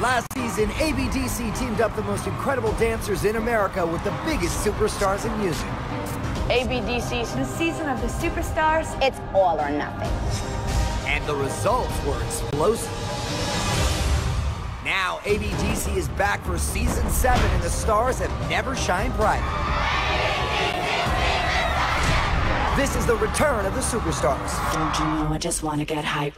Last season, ABDC teamed up the most incredible dancers in America with the biggest superstars in music. ABDC's the season of the superstars. It's all or nothing. And the results were explosive. Now, ABDC is back for season 7, and the stars have never shined brighter. This is the return of the superstars. Don't you know I just want to get hyped?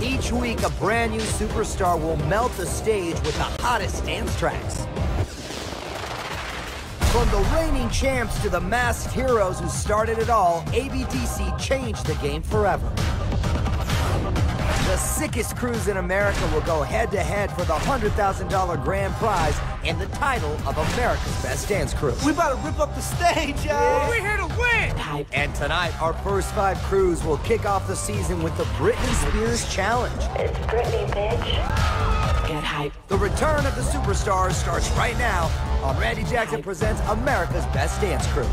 Each week, a brand new superstar will melt the stage with the hottest dance tracks. From the reigning champs to the masked heroes who started it all, ABDC changed the game forever. The sickest crews in America will go head-to-head for the $100,000 grand prize and the title of America's Best Dance Crew. We about to rip up the stage, y'all! Yeah. We're here to win! And tonight, our first 5 crews will kick off the season with the Britney Spears Challenge. It's Britney, bitch. Get hyped. The return of the superstars starts right now on Randy Jackson Presents America's Best Dance Crew.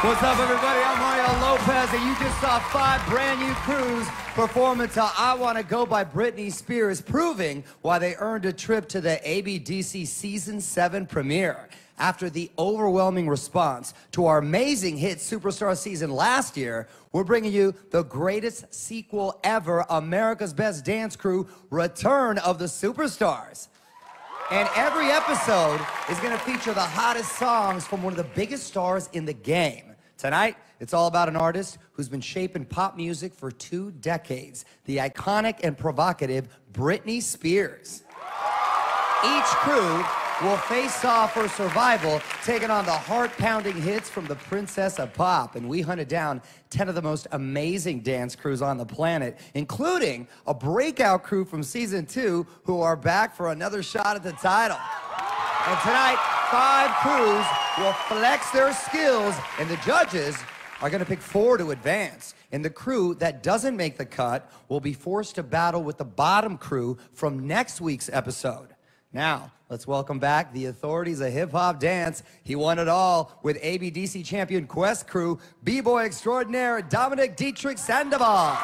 What's up, everybody? I'm Mario Lopez, and you just saw 5 brand new crews perform until I Wanna Go by Britney Spears, proving why they earned a trip to the ABDC Season 7 premiere. After the overwhelming response to our amazing hit Superstar season last year, we're bringing you the greatest sequel ever, America's Best Dance Crew, Return of the Superstars. And every episode is gonna feature the hottest songs from one of the biggest stars in the game. Tonight, it's all about an artist who's been shaping pop music for 2 decades, the iconic and provocative Britney Spears. Each crew will face off for survival, taking on the heart-pounding hits from the Princess of Pop. And we hunted down 10 of the most amazing dance crews on the planet, including a breakout crew from season 2 who are back for another shot at the title. And tonight, 5 crews will flex their skills, and the judges are going to pick 4 to advance. And the crew that doesn't make the cut will be forced to battle with the bottom crew from next week's episode. Now, let's welcome back the authorities of hip-hop dance. He won it all with ABDC champion Quest crew, B-boy extraordinaire Dominic Dietrich Sandoval.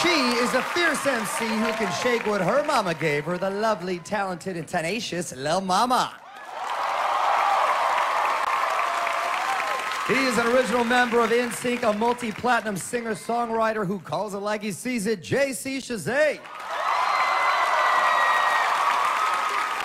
She is a fierce MC who can shake what her mama gave her, the lovely, talented, and tenacious Lil Mama. He is an original member of NSYNC, a multi-platinum singer-songwriter who calls it like he sees it, JC Chazé.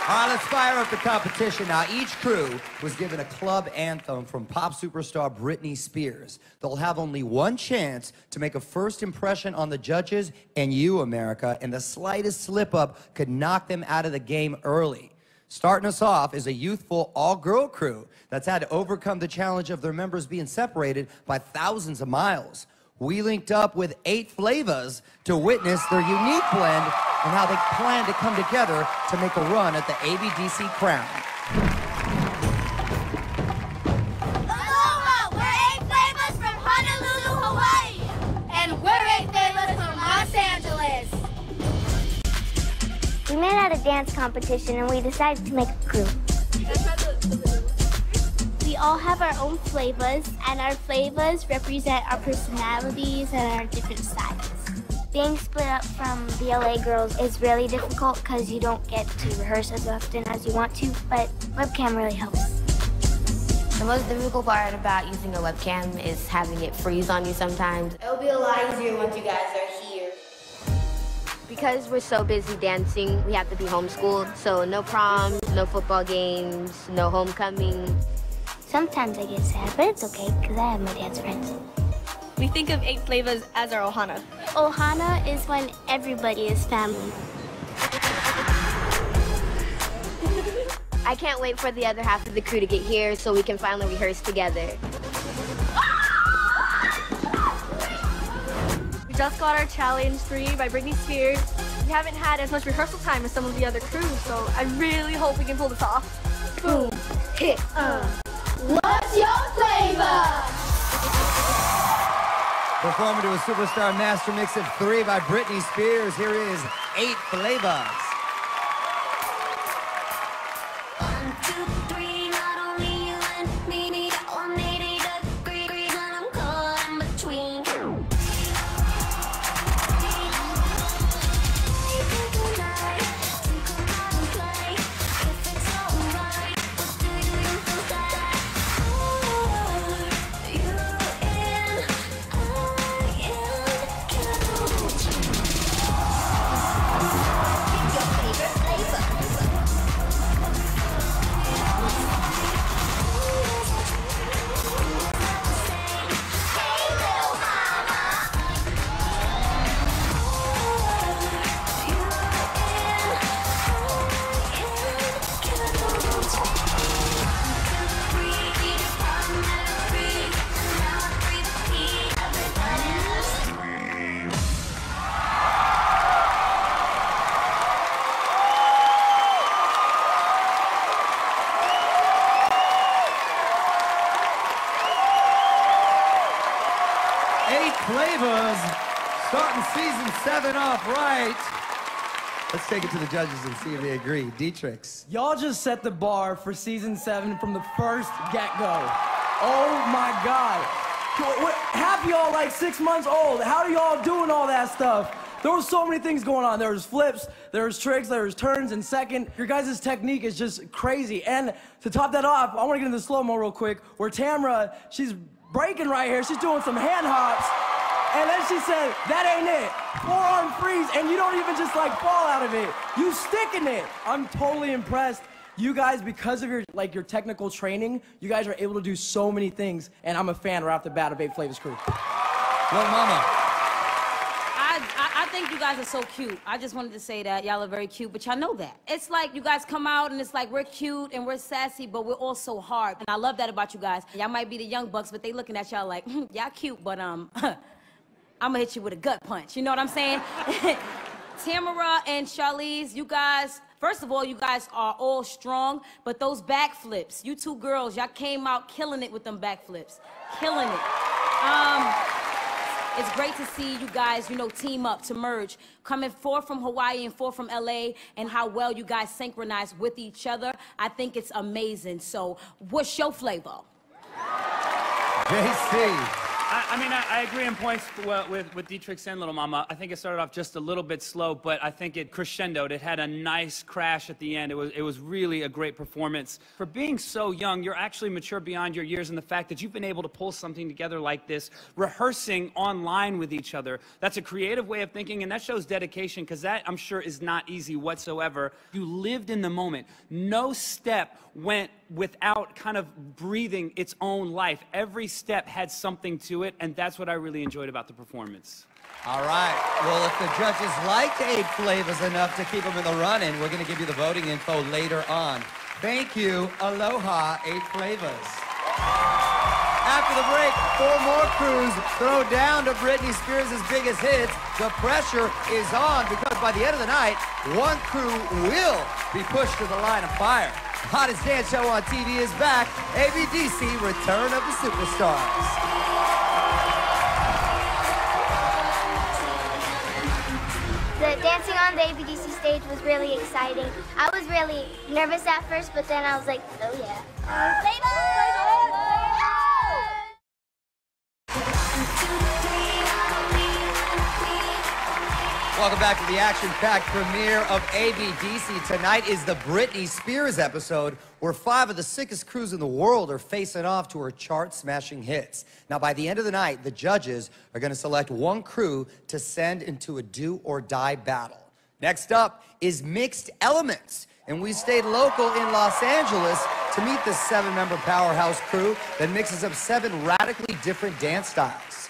All right, let's fire up the competition. Now, each crew was given a club anthem from pop superstar Britney Spears. They'll have only one chance to make a first impression on the judges and you, America, and the slightest slip-up could knock them out of the game early. Starting us off is a youthful all-girl crew that's had to overcome the challenge of their members being separated by thousands of miles. We linked up with 8 flavors to witness their unique blend and how they plan to come together to make a run at the ABDC crown. Aloha! We're 8 flavors from Honolulu, Hawaii! And we're 8 flavors from Los Angeles! We met at a dance competition and we decided to make a crew. We all have our own flavors, and our flavors represent our personalities and our different styles. Being split up from the LA girls is really difficult because you don't get to rehearse as often as you want to, but webcam really helps. The most difficult part about using a webcam is having it freeze on you sometimes. It'll be a lot easier once you guys are here. Because we're so busy dancing, we have to be homeschooled, so no proms, no football games, no homecoming. Sometimes I get sad, but it's okay because I have my dance friends. We think of 8 flavors as our ohana. Ohana is when everybody is family. I can't wait for the other half of the crew to get here so we can finally rehearse together. We just got our Challenge 3 by Britney Spears. We haven't had as much rehearsal time as some of the other crews, so I really hope we can pull this off. Boom! Hit! What's your flavor? Performing to a superstar master mix of 3 by Britney Spears, here is 8 flavors. 1, 2, 3, not only you and me need 180 degrees, and I'm caught in between. Flavors, starting season 7 off right. Let's take it to the judges and see if they agree. Dietrichs. Y'all just set the bar for season 7 from the first get-go. Oh my God. Half y'all like 6 months old. How are y'all doing all that stuff? There was so many things going on. There was flips, there was tricks, there was turns in second. Your guys' technique is just crazy. And to top that off, I want to get into the slow-mo real quick, where Tamara, she's breaking right here. She's doing some hand hops. And then she said, that ain't it. Forearm freeze, and you don't even just like fall out of it. You stick in it. I'm totally impressed. You guys, because of your technical training, you guys are able to do so many things, and I'm a fan right off the bat of 8 Flavors crew. Well, Mama. I think you guys are so cute. I just wanted to say that. Y'all are very cute, but y'all know that. It's like you guys come out and it's like we're cute and we're sassy, but we're all so hard. And I love that about you guys. Y'all might be the young bucks, but they looking at y'all like, y'all cute, but I'm gonna hit you with a gut punch. You know what I'm saying? Tamara and Charlize, you guys, first of all, you guys are all strong, but those backflips, you two girls, y'all came out killing it with them backflips. Killing it. It's great to see you guys, you know, team up to merge. Coming 4 from Hawaii and 4 from LA, and how well you guys synchronize with each other. I think it's amazing. So, what's your flavor? JC. I mean, I agree in points with Dietrich and Little Mama. I think it started off just a little bit slow, but I think it crescendoed. It had a nice crash at the end. It was really a great performance. For being so young, you're actually mature beyond your years, and the fact that you've been able to pull something together like this, rehearsing online with each other, that's a creative way of thinking, and that shows dedication, because that, I'm sure, is not easy whatsoever. You lived in the moment. No step went without kind of breathing its own life. Every step had something to it, and that's what I really enjoyed about the performance. All right. Well, if the judges liked 8 Flavors enough to keep them in the running, we're going to give you the voting info later on. Thank you. Aloha, 8 Flavors. After the break, 4 more crews throw down to Britney Spears' biggest hits. The pressure is on because by the end of the night, 1 crew will be pushed to the line of fire. Hottest dance show on TV is back. ABDC, Return of the Superstars. The dancing on the ABDC stage was really exciting. I was really nervous at first, but then I was like, oh yeah. Welcome back to the action-packed premiere of ABDC. Tonight is the Britney Spears episode, where 5 of the sickest crews in the world are facing off to her chart-smashing hits. Now, by the end of the night, the judges are going to select 1 crew to send into a do-or-die battle. Next up is Mixed Elements, and we stayed local in Los Angeles to meet the 7-member powerhouse crew that mixes up 7 radically different dance styles.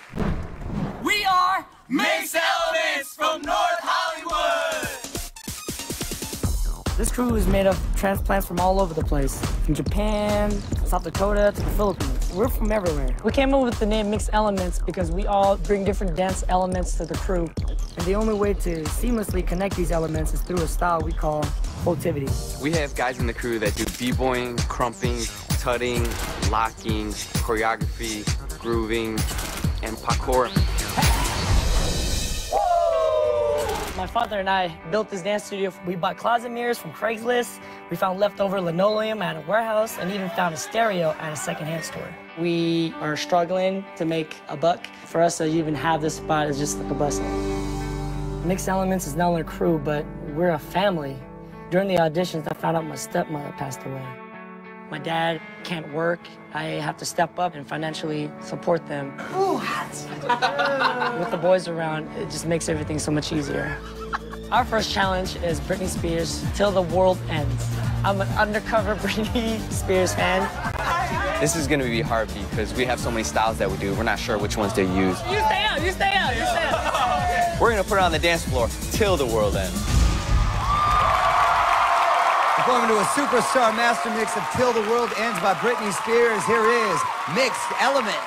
We are Mixed Elements from North Hollywood! This crew is made of transplants from all over the place. From Japan, South Dakota, to the Philippines. We're from everywhere. We came up with the name Mixed Elements because we all bring different dance elements to the crew. And the only way to seamlessly connect these elements is through a style we call floativity. We have guys in the crew that do b-boying, crumping, tutting, locking, choreography, grooving, and parkour. My father and I built this dance studio. We bought closet mirrors from Craigslist. We found leftover linoleum at a warehouse and even found a stereo at a secondhand store. We are struggling to make a buck. For us to even have this spot is just like a blessing. Mixed Elements is not only a crew, but we're a family. During the auditions, I found out my stepmother passed away. My dad can't work. I have to step up and financially support them. With the boys around, it just makes everything so much easier. Our first challenge is Britney Spears, Till the World Ends. I'm an undercover Britney Spears fan. This is gonna be hard because we have so many styles that we do. We're not sure which ones to use. You stay out, you stay out, you stay out. We're gonna put it on the dance floor till the world ends. Performing to a superstar master mix of Till the World Ends by Britney Spears, here is Mixed Elements.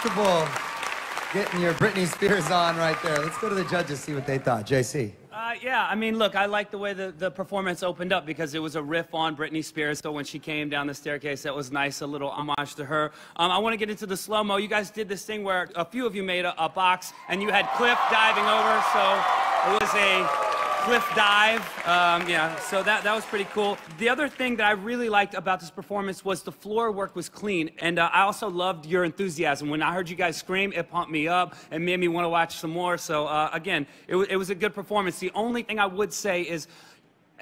comfortable getting your Britney Spears on right there. Let's go to the judges, see what they thought. JC. Yeah, I mean, look, I like the way the performance opened up because it was a riff on Britney Spears. So when she came down the staircase, that was nice, a little homage to her. I want to get into the slow-mo. You guys did this thing where a few of you made a box, and you had Cliff diving over, so it was a cliff dive. Yeah, so that was pretty cool. The other thing that I really liked about this performance was the floor work was clean, and I also loved your enthusiasm. When I heard you guys scream, it pumped me up and made me want to watch some more. So again, it was a good performance. The only thing I would say is,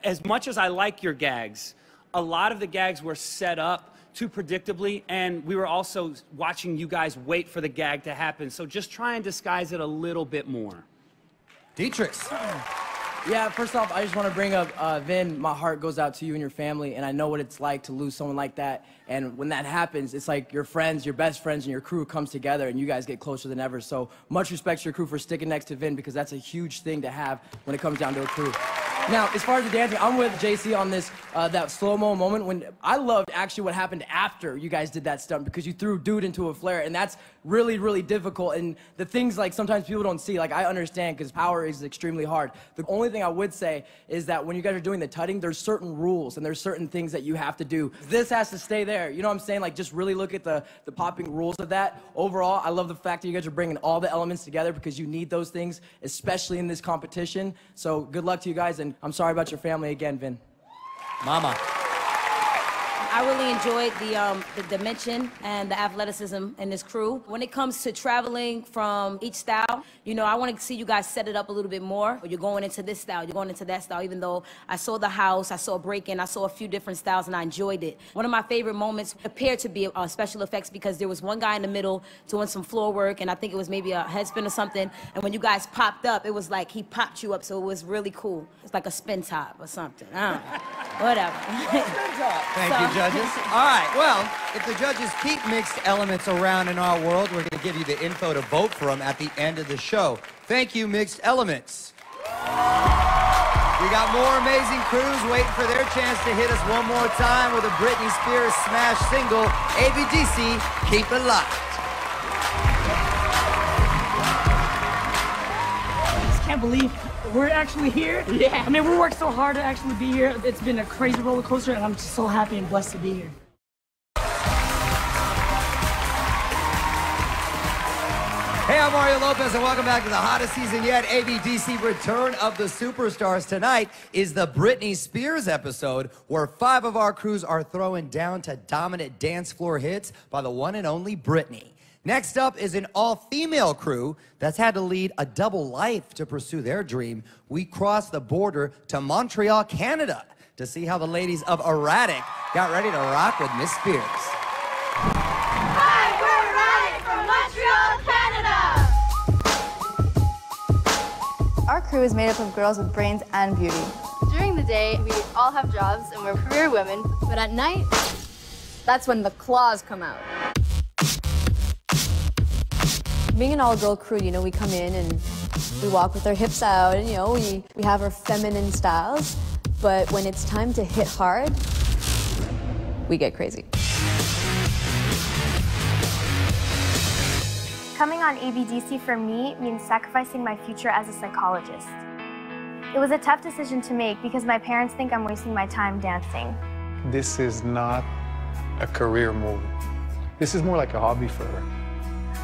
as much as I like your gags, a lot of the gags were set up too predictably, and we were also watching you guys wait for the gag to happen. So just try and disguise it a little bit more. Dietrich. Yeah, first off, I just want to bring up, Vin, my heart goes out to you and your family, and I know what it's like to lose someone like that. And when that happens, it's like your friends, your best friends, and your crew comes together, and you guys get closer than ever. So much respect to your crew for sticking next to Vin, because that's a huge thing to have when it comes down to a crew. Now, as far as the dancing, I'm with JC on this, that slow-mo moment when I loved actually what happened after you guys did that stunt, because you threw dude into a flare, and that's really, really difficult. And the things like sometimes people don't see, like I understand, because power is extremely hard. The only thing I would say is that when you guys are doing the tutting, there's certain rules and there's certain things that you have to do. This has to stay there. You know what I'm saying? Like, just really look at the popping rules of that. Overall, I love the fact that you guys are bringing all the elements together, because you need those things, especially in this competition. So good luck to you guys, and I'm sorry about your family again, Vin. Mama. I really enjoyed the dimension and the athleticism in this crew. When it comes to traveling from each style, you know, I want to see you guys set it up a little bit more. You're going into this style, you're going into that style, even though I saw the house, I saw break-in, I saw a few different styles, and I enjoyed it. One of my favorite moments appeared to be special effects, because there was one guy in the middle doing some floor work, and I think it was maybe a head spin or something, and when you guys popped up, it was like he popped you up, so it was really cool. It's like a spin top or something. I don't know. Whatever. Thank you, judges. All right, well, if the judges keep mixed elements around in our world, we're going to give you the info to vote for them at the end of the show. Thank you, Mixed Elements. We got more amazing crews waiting for their chance to hit us one more time with a Britney Spears smash single, ABDC, Keep It Locked. I just can't believe we're actually here. Yeah. I mean, we worked so hard to actually be here. It's been a crazy roller coaster, and I'm just so happy and blessed to be here. Hey, I'm Mario Lopez, and welcome back to the hottest season yet, ABDC Return of the Superstars. Tonight is the Britney Spears episode, where 5 of our crews are throwing down to dominant dance floor hits by the one and only Britney. Next up is an all-female crew that's had to lead a double life to pursue their dream. We cross the border to Montreal, Canada, to see how the ladies of Erratic got ready to rock with Miss Spears. Hi, we're Erratic from Montreal, Canada! Our crew is made up of girls with brains and beauty. During the day, we all have jobs and we're career women, but at night, that's when the claws come out. Being an all-girl crew, you know, we come in and we walk with our hips out, and, you know, we have our feminine styles, but when it's time to hit hard, we get crazy. Coming on ABDC for me means sacrificing my future as a psychologist. It was a tough decision to make because my parents think I'm wasting my time dancing. This is not a career move. This is more like a hobby for her.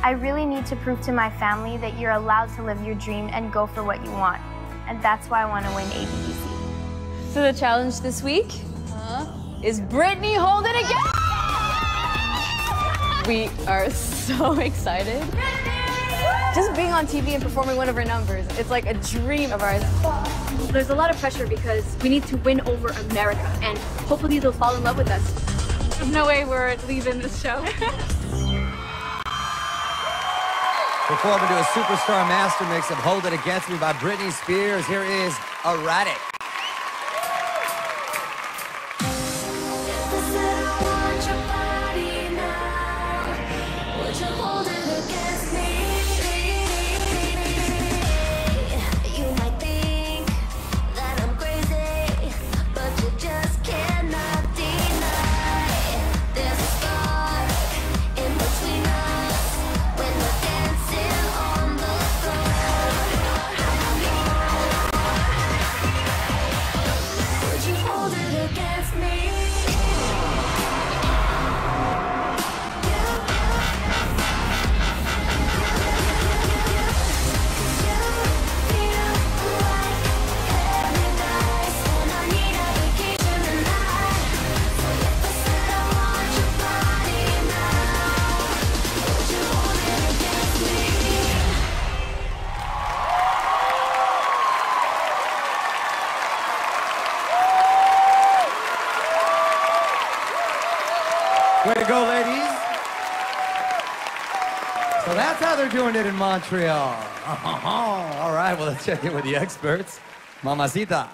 I really need to prove to my family that you're allowed to live your dream and go for what you want. And that's why I want to win ABDC. So the challenge this week is Britney Hold It Again! We are so excited. Just being on TV and performing one of our numbers, it's like a dream of ours. There's a lot of pressure because we need to win over America, and hopefully they'll fall in love with us. There's no way we're leaving this show. Performing to a superstar master mix of Hold It Against Me by Britney Spears, here is Erratic. When Way to go, ladies. So that's how they're doing it in Montreal. All right, well, let's check in with the experts. Mamacita.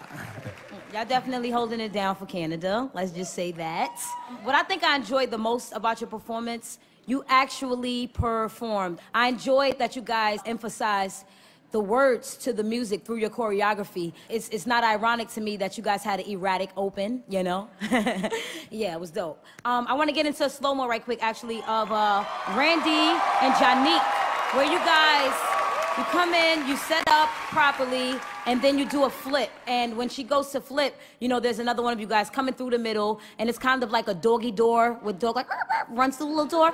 Y'all definitely holding it down for Canada. Let's just say that. What I think I enjoyed the most about your performance, you actually performed. I enjoyed that you guys emphasized the words to the music through your choreography. It's not ironic to me that you guys had an erratic open, you know? Yeah, it was dope. I want to get into a slow-mo right quick, actually, of Randy and Janique, where you guys, you come in, you set up properly, and then you do a flip. And when she goes to flip, you know, there's another one of you guys coming through the middle, and it's kind of like a doggy door with dog like runs through the little door.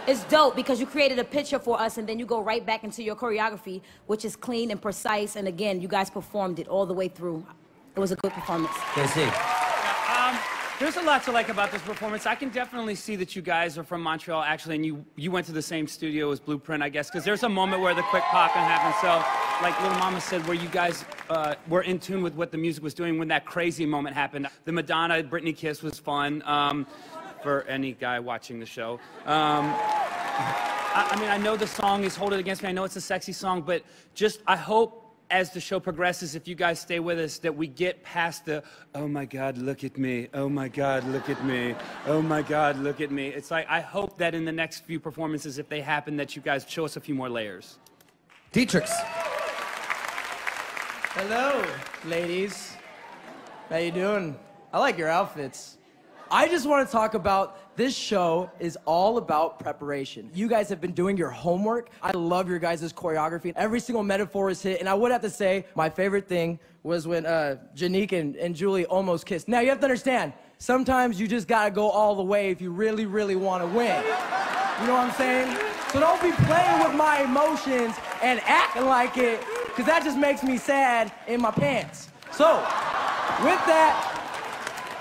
It's dope because you created a picture for us, and then you go right back into your choreography, which is clean and precise. And again, you guys performed it all the way through. It was a good performance. JC. There's a lot to like about this performance. I can definitely see that you guys are from Montreal, actually, and you went to the same studio as Blueprint, I guess, because there's a moment where the quick popping happened. So, like Little Mama said, where you guys were in tune with what the music was doing when that crazy moment happened. The Madonna Britney kiss was fun for any guy watching the show. I mean, I know the song is Hold It Against Me. I know it's a sexy song, but just I hope as the show progresses, if you guys stay with us, that we get past the, oh my God, look at me. Oh my God, look at me. Oh my God, look at me. It's like, I hope that in the next few performances, if they happen, that you guys show us a few more layers. Dietrich. Hello, ladies. How you doing? I like your outfits. I just want to talk about this show is all about preparation. You guys have been doing your homework. I love your guys' choreography. Every single metaphor is hit, and I would have to say my favorite thing was when Janique and Julie almost kissed. Now, you have to understand, sometimes you just got to go all the way if you really, really want to win. You know what I'm saying? So don't be playing with my emotions and acting like it, because that just makes me sad in my pants. So, with that,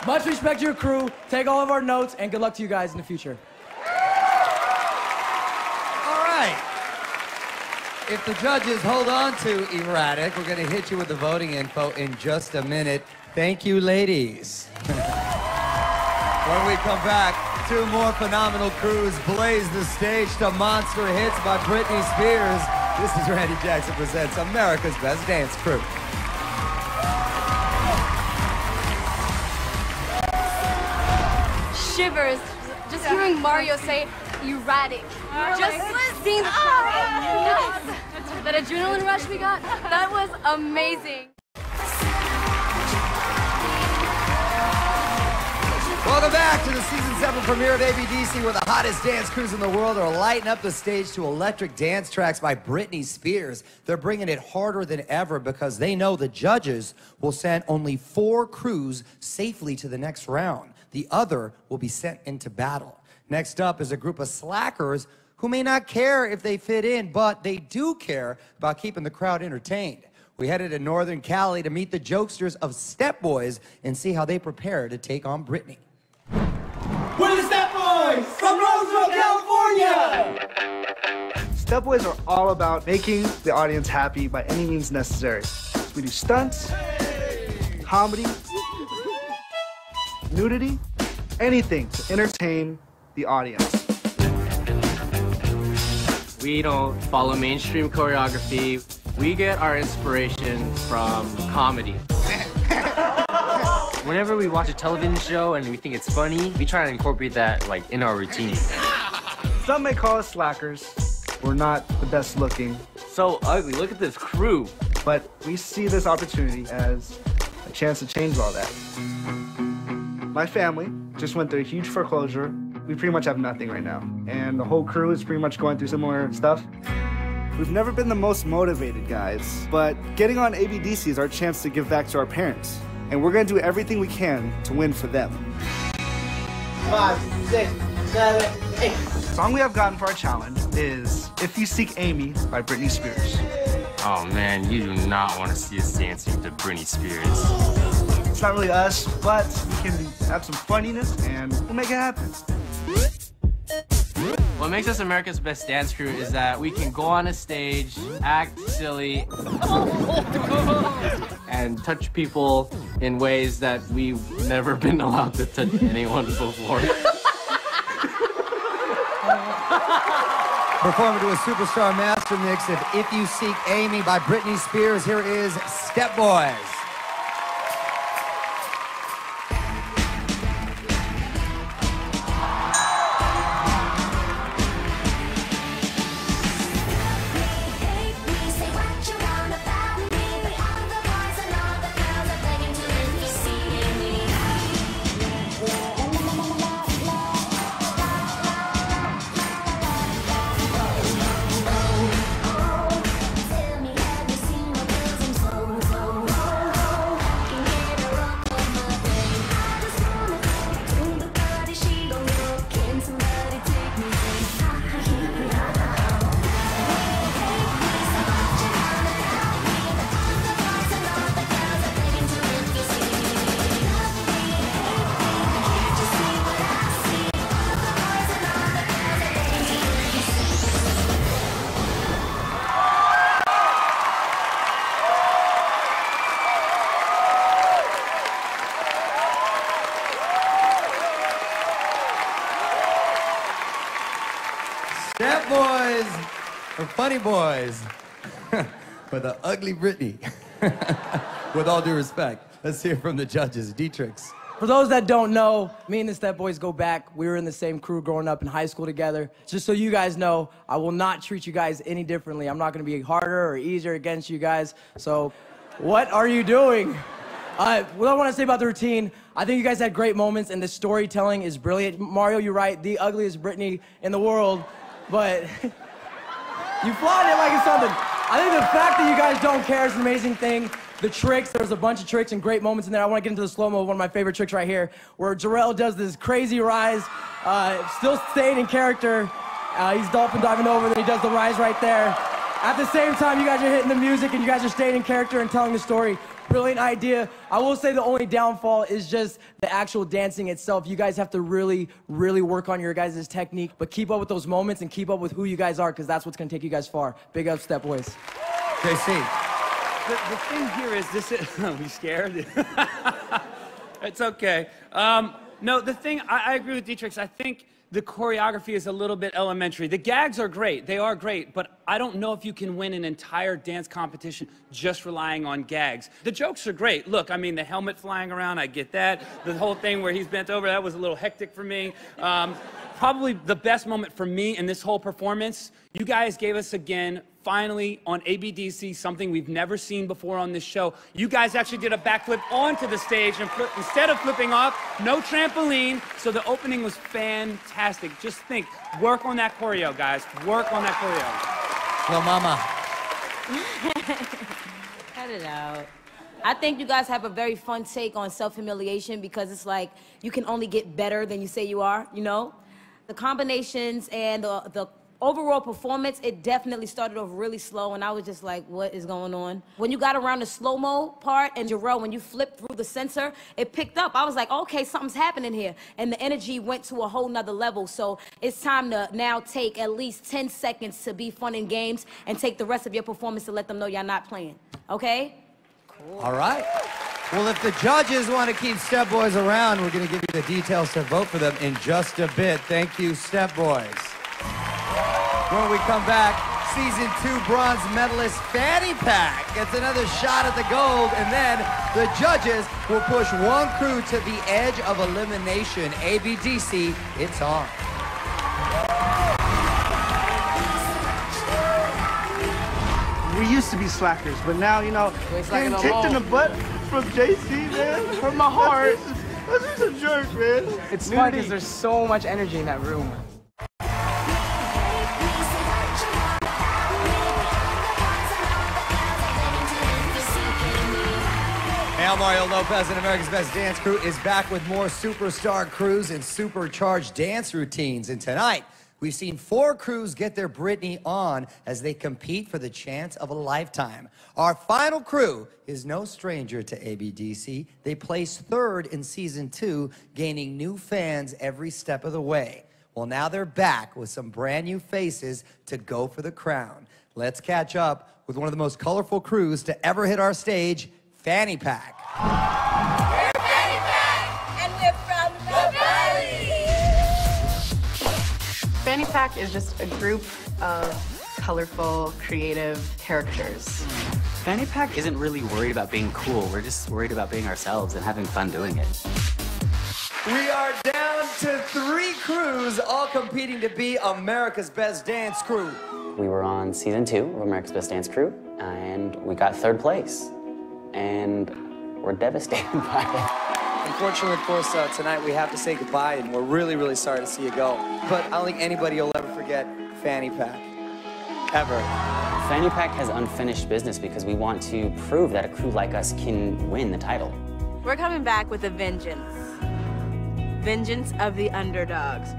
much respect to your crew, take all of our notes, and good luck to you guys in the future. All right. If the judges hold on to erratic, we're going to hit you with the voting info in just a minute. Thank you, ladies. When we come back, two more phenomenal crews blaze the stage to Monster Hits by Britney Spears. This is Randy Jackson Presents America's Best Dance Crew. Shivers, just hearing Mario say erratic. Just seeing the crowd. That adrenaline rush we got, that was amazing. Welcome back to the Season 7 premiere of ABDC, where the hottest dance crews in the world are lighting up the stage to electric dance tracks by Britney Spears. They're bringing it harder than ever because they know the judges will send only 4 crews safely to the next round. The other will be sent into battle. Next up is a group of slackers who may not care if they fit in, but they do care about keeping the crowd entertained. We headed to Northern Cali to meet the jokesters of Step Boys and see how they prepare to take on Britney. We're the Step Boys from Roseville, California! Step Boys are all about making the audience happy by any means necessary. We do stunts, comedy, nudity, anything to entertain the audience. We don't follow mainstream choreography. We get our inspiration from comedy. Whenever we watch a television show and we think it's funny, we try to incorporate that like in our routine. Some may call us slackers. We're not the best looking. So ugly, look at this crew. But we see this opportunity as a chance to change all that. My family just went through a huge foreclosure. We pretty much have nothing right now. And the whole crew is pretty much going through similar stuff. We've never been the most motivated guys, but getting on ABDC is our chance to give back to our parents. And we're gonna do everything we can to win for them. 5, 6, 7, 8. The song we have gotten for our challenge is If You Seek Amy by Britney Spears. Oh man, you do not want to see us dancing to Britney Spears. It's not really us, but we can have some funniness and we'll make it happen. What makes us America's Best Dance Crew is that we can go on a stage, act silly, and touch people in ways that we've never been allowed to touch anyone before. Performing to a superstar master mix of If You Seek Amy by Britney Spears, here is Step Boys. Step Boys are funny boys with an ugly Britney. With all due respect, let's hear from the judges. Dietrichs. For those that don't know, me and the Step Boys go back. We were in the same crew growing up in high school together. Just so you guys know, I will not treat you guys any differently. I'm not gonna be harder or easier against you guys. So, what are you doing? What I want to say about the routine, I think you guys had great moments and the storytelling is brilliant. Mario, you're right, the ugliest Britney in the world, but you flawed it like it's something. I think the fact that you guys don't care is an amazing thing. The tricks, there was a bunch of tricks and great moments in there. I want to get into the slow-mo, one of my favorite tricks right here, where Jarrell does this crazy rise, still staying in character. He's dolphin diving over, then he does the rise right there. At the same time, you guys are hitting the music and you guys are staying in character and telling the story. Brilliant idea. I will say the only downfall is just the actual dancing itself. You guys have to really, really work on your guys' technique, but keep up with those moments and keep up with who you guys are, because that's what's gonna take you guys far. Big up, Step Boys. JC. The thing here is this is, are we scared? It's okay. No, the thing, I agree with Dietrichs. I think the choreography is a little bit elementary. The gags are great, they are great, but I don't know if you can win an entire dance competition just relying on gags. The jokes are great. Look, I mean, the helmet flying around, I get that. The whole thing where he's bent over, that was a little hectic for me. Probably the best moment for me in this whole performance, you guys gave us again, finally, on ABDC, something we've never seen before on this show. You guys actually did a backflip onto the stage, and instead of flipping off, no trampoline, so the opening was fantastic. Just think, work on that choreo, guys. Work on that choreo. Well, mama. Cut it out. I think you guys have a very fun take on self-humiliation, because it's like you can only get better than you say you are, you know? The combinations and the overall performance, it definitely started off really slow, and I was just like, what is going on? When you got around the slow-mo part, and Jarrell, when you flipped through the sensor, it picked up. I was like, okay, something's happening here. And the energy went to a whole nother level. So it's time to now take at least 10 seconds to be fun and games, and take the rest of your performance to let them know you're not playing. Okay? Cool. All right. Well, if the judges want to keep Step Boys around, we're going to give you the details to vote for them in just a bit. Thank you, Step Boys. When we come back, Season 2 bronze medalist Fanny Pack gets another shot at the gold, and then the judges will push one crew to the edge of elimination. ABDC, it's on. We used to be slackers, but now, you know, getting kicked in the butt from JC, man. From my heart. That's just a jerk, man. It's fun because there's so much energy in that room. Hey, I'm Mario Lopez, and America's Best Dance Crew is back with more superstar crews and supercharged dance routines. And tonight, we've seen 4 crews get their Britney on as they compete for the chance of a lifetime. Our final crew is no stranger to ABDC. They placed 3rd in Season 2, gaining new fans every step of the way. Well, now they're back with some brand new faces to go for the crown. Let's catch up with one of the most colorful crews to ever hit our stage, Fanny Pack. We're Fanny Pack, and we're from the Valley. Fanny Pack is just a group of colorful, creative characters. Fanny Pack isn't really worried about being cool. We're just worried about being ourselves and having fun doing it. We are down to 3 crews, all competing to be America's Best Dance Crew. We were on season 2 of America's Best Dance Crew, and we got 3rd place. And we're devastated by it. Unfortunately, of course, tonight we have to say goodbye, and we're really, really sorry to see you go. But I don't think anybody will ever forget Fanny Pack. Ever. Fanny Pack has unfinished business because we want to prove that a crew like us can win the title. We're coming back with a vengeance. Vengeance of the underdogs.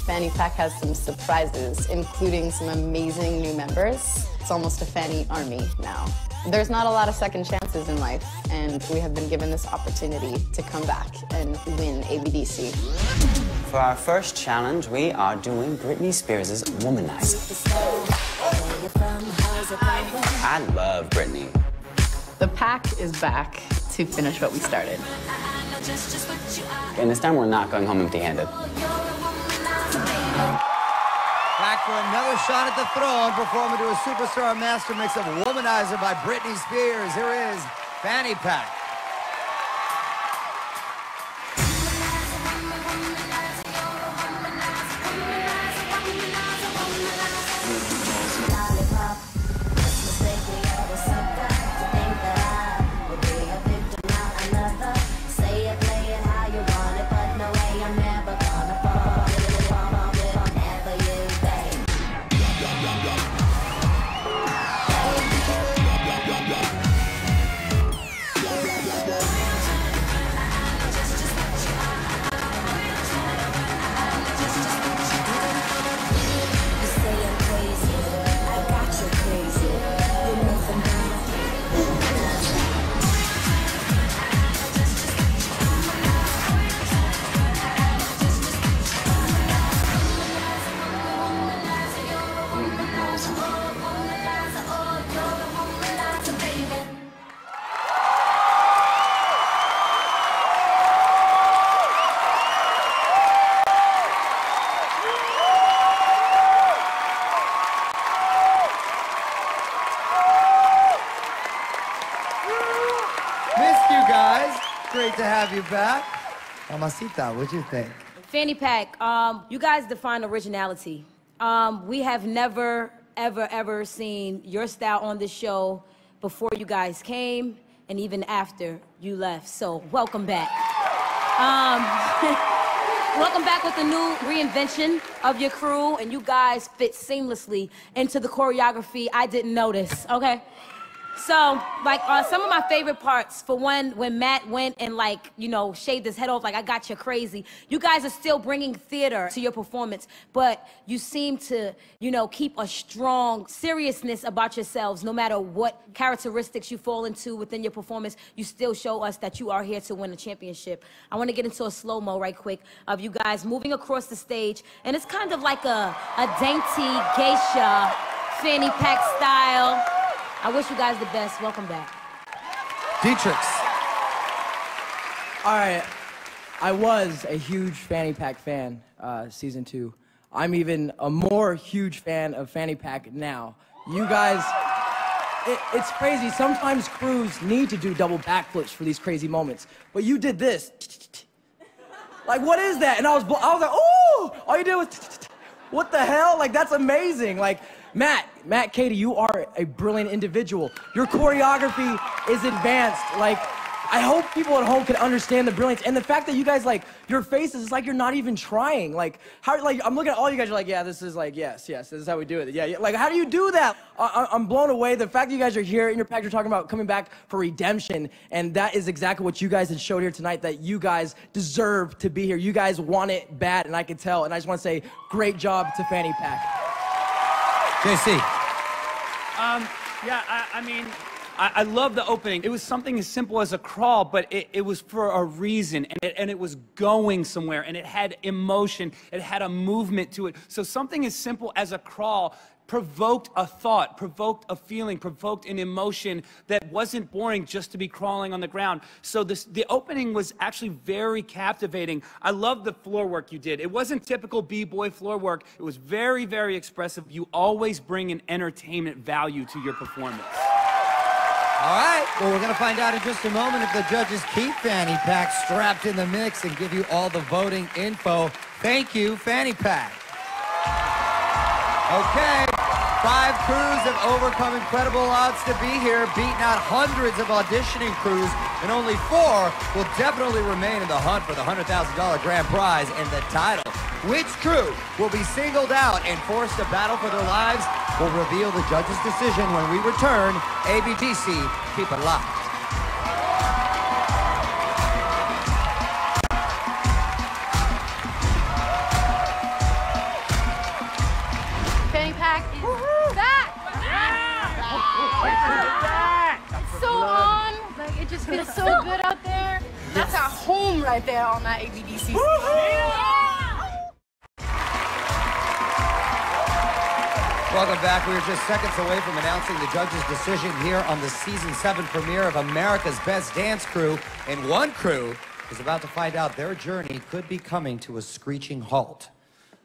Fanny Pack has some surprises, including some amazing new members. It's almost a Fanny army now. There's not a lot of second chances in life, and we have been given this opportunity to come back and win ABDC. For our first challenge, we are doing Britney Spears' Womanizer. I love Britney. The Pack is back to finish what we started. And this time we're not going home empty-handed. Back for another shot at the throne, performing to a superstar master mix of Womanizer by Britney Spears. Here is Fanny Pack. Great to have you back. Mamacita, what'd you think? Fanny Pack, you guys define originality. We have never, ever seen your style on this show before you guys came and even after you left. So welcome back. Welcome back with a new reinvention of your crew, and you guys fit seamlessly into the choreography I didn't notice, okay? So, like, some of my favorite parts, for one, when Matt went and, like, you know, shaved his head off, like, I got you crazy. You guys are still bringing theater to your performance, but you seem to, you know, keep a strong seriousness about yourselves. No matter what characteristics you fall into within your performance, you still show us that you are here to win a championship. I want to get into a slow-mo right quick of you guys moving across the stage, and it's kind of like a dainty geisha Fanny Pack style. I wish you guys the best. Welcome back. Dietrich. All right, I was a huge Fanny Pack fan, season 2. I'm even a more huge fan of Fanny Pack now. You guys, it's crazy. Sometimes crews need to do double backflips for these crazy moments, but you did this. Like, what is that? And I was like, oh, all you did was, what the hell? Like, that's amazing. Like, Matt, Katie, you are a brilliant individual. Your choreography is advanced. Like, I hope people at home can understand the brilliance. And the fact that you guys, like, your faces, it's like you're not even trying. Like, how, like, I'm looking at all you guys, you're like, yeah, this is like, yes, this is how we do it. Yeah. Like, how do you do that? I'm blown away. The fact that you guys are here in your pack, you're talking about coming back for redemption. And that is exactly what you guys had showed here tonight, that you guys deserve to be here. You guys want it bad, and I can tell. And I just want to say, great job to Fanny Pack. JC. Yeah, I mean, I love the opening. It was something as simple as a crawl, but it was for a reason, and it was going somewhere, and it had emotion, it had a movement to it. So something as simple as a crawl provoked a thought, provoked a feeling, provoked an emotion that wasn't boring just to be crawling on the ground. So the opening was actually very captivating. I love the floor work you did. It wasn't typical b-boy floor work. It was very, very expressive. You always bring an entertainment value to your performance. All right, well, we're going to find out in just a moment if the judges keep Fanny Pack strapped in the mix and give you all the voting info. Thank you, Fanny Pack. Okay, 5 crews have overcome incredible odds to be here, beating out hundreds of auditioning crews, and only 4 will definitely remain in the hunt for the $100,000 grand prize and the title. Which crew will be singled out and forced to battle for their lives will reveal the judges' decision when we return. ABDC, keep it locked. Fanny Pack is back! It's so on. Like, it just feels so good out there. That's our home right there on that ABDC. Welcome back. We are just seconds away from announcing the judges' decision here on the Season 7 premiere of America's Best Dance Crew. And one crew is about to find out their journey could be coming to a screeching halt.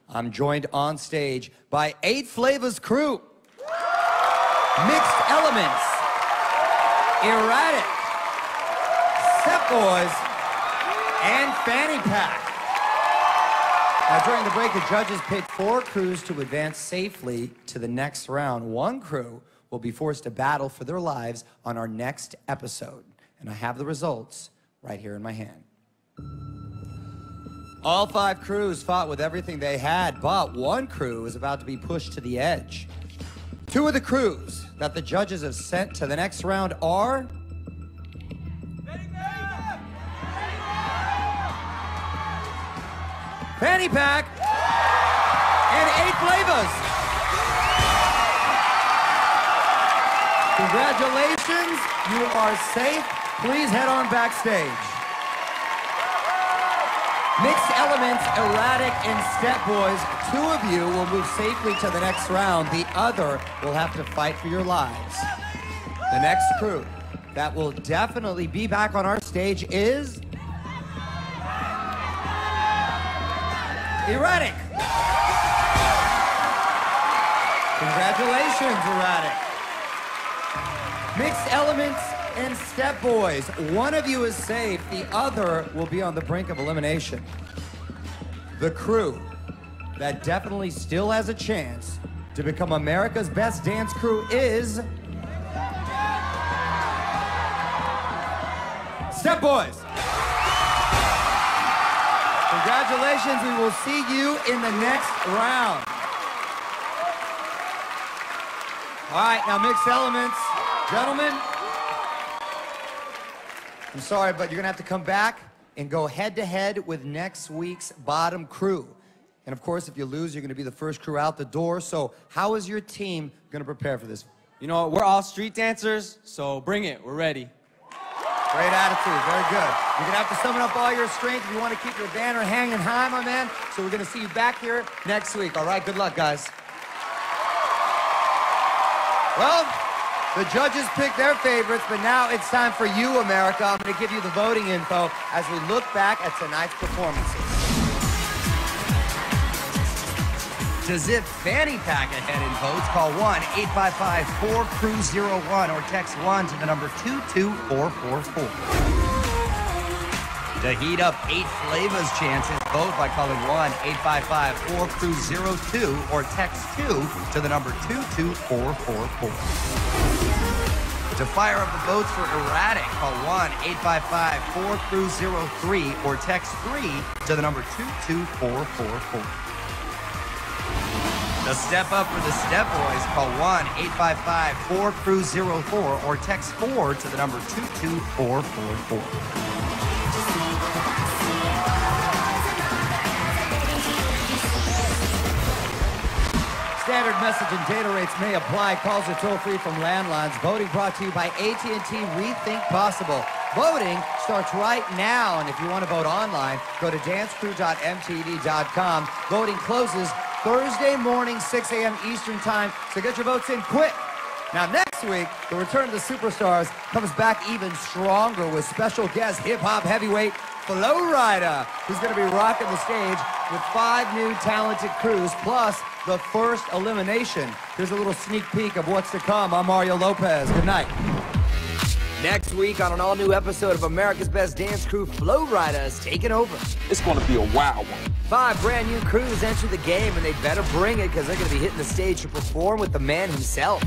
I'm joined on stage by 8 Flavors crew. Mixed Elements, Erratic, Step Boys, and Fanny Pack. Now, during the break, the judges picked 4 crews to advance safely to the next round. 1 crew will be forced to battle for their lives on our next episode. And I have the results right here in my hand. All 5 crews fought with everything they had, but 1 crew is about to be pushed to the edge. 2 of the crews that the judges have sent to the next round are... Fanny Pack and 8 Flavors. Congratulations, you are safe. Please head on backstage. Mixed Elements, Erratic, and Step Boys, 2 of you will move safely to the next round. The other will have to fight for your lives. The next crew that will definitely be back on our stage is... Erratic. Congratulations, Erratic. Mixed Elements and Step Boys. 1 of you is safe. The other will be on the brink of elimination. The crew that definitely still has a chance to become America's Best Dance Crew is... Step Boys. Congratulations, we will see you in the next round. All right, now Mixed Elements. Gentlemen, I'm sorry, but you're gonna have to come back and go head-to-head with next week's bottom crew. And of course, if you lose, you're gonna be the first crew out the door. So how is your team gonna prepare for this? You know, we're all street dancers, so bring it, we're ready. Great attitude, very good. You're gonna have to summon up all your strength if you want to keep your banner hanging high, my man. So we're gonna see you back here next week, all right? Good luck, guys. Well, the judges picked their favorites, but now it's time for you, America. I'm gonna give you the voting info as we look back at tonight's performances. To zip Fanny Pack ahead in votes, call 1-855-4-CREW-01 or text 1 to the number 22444. To heat up 8 Flavors' chances, vote by calling 1-855-4-CREW-02 or text 2 to the number 22444. To fire up the votes for Erratic, call 1-855-4-CREW-03 or text 3 to the number 22444. To step up for the Step Boys, call 1-855-4-CREW-04 or text 4 to the number 22444. Standard message and data rates may apply. Calls are toll-free from landlines. Voting brought to you by AT&T Rethink Possible. Voting starts right now, and if you want to vote online, go to dancecrew.mtd.com. Voting closes Thursday morning, 6 a.m. Eastern Time, so get your votes in quick. Now, next week, the Return of the Superstars comes back even stronger with special guest hip-hop heavyweight Flow Rida, who's going to be rocking the stage with 5 new talented crews, plus the first elimination. Here's a little sneak peek of what's to come. I'm Mario Lopez. Good night. Next week on an all-new episode of America's Best Dance Crew, Flow Rida is taking over. It's going to be a wild one. 5 brand new crews enter the game, and they better bring it because they're going to be hitting the stage to perform with the man himself.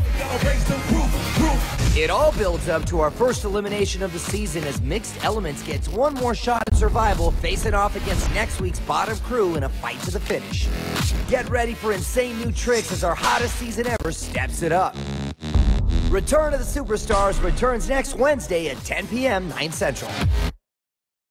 It all builds up to our first elimination of the season as Mixed Elements gets one more shot at survival, facing off against next week's bottom crew in a fight to the finish. Get ready for insane new tricks as our hottest season ever steps it up. Return of the Superstars returns next Wednesday at 10 p.m. 9 Central.